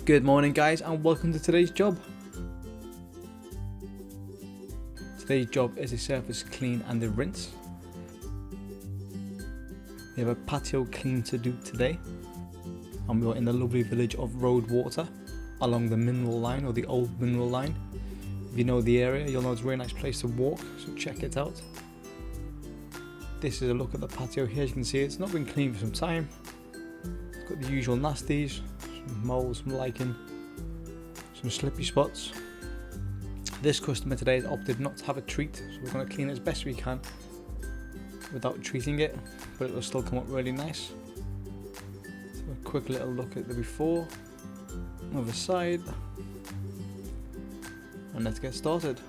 Good morning guys and welcome to today's job. Today's job is a surface clean and a rinse. We have a patio clean to do today and we are in the lovely village of Roadwater along the mineral line, or the old mineral line. If you know the area you'll know it's a really nice place to walk, so check it out. This is a look at the patio here. As you can see, it's not been cleaned for some time. It's got the usual nasties, some mould, some lichen, some slippy spots. This customer today has opted not to have a treat, so we're going to clean it as best we can without treating it, but it will still come up really nice. So a quick little look at the before, other side, and let's get started.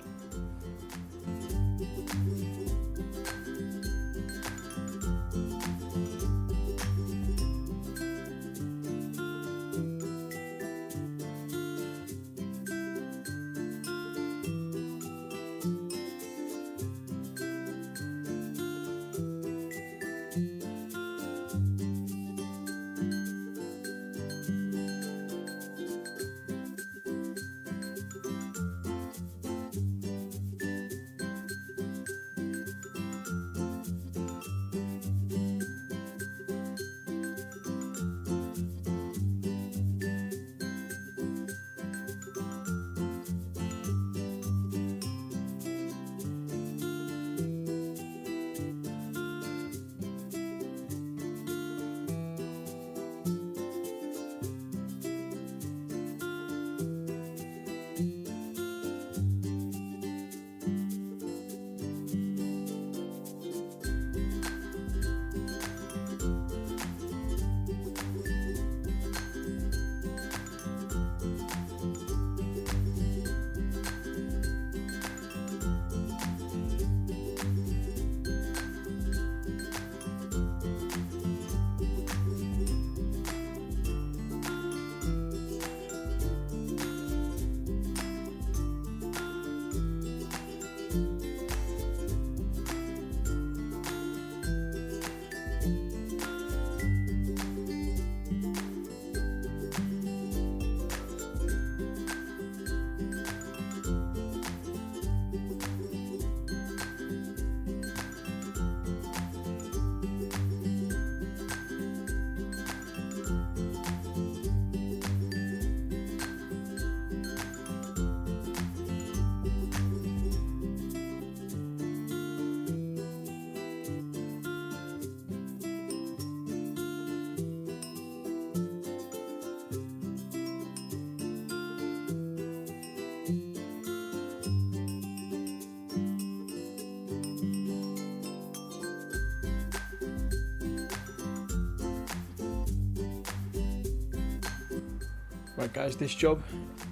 Right guys, this job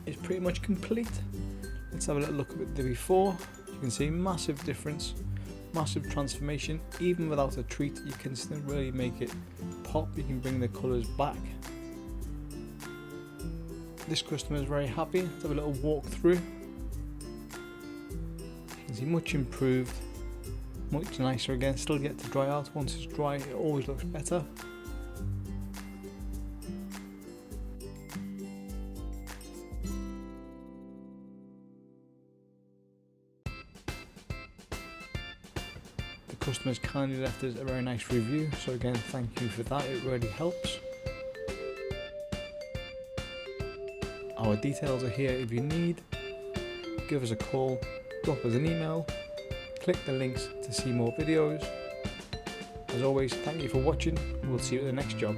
is pretty much complete. Let's have a little look at the before. You can see massive difference, massive transformation. Even without a treat you can still really make it pop. You can bring the colours back. This customer is very happy. Let's have a little walk through. You can see much improved, much nicer again. Still get to dry out. Once it's dry it always looks better. The customers kindly left us a very nice review, so again thank you for that, it really helps. Our details are here if you need. Give us a call, drop us an email, click the links to see more videos. As always, thank you for watching and we'll see you at the next job.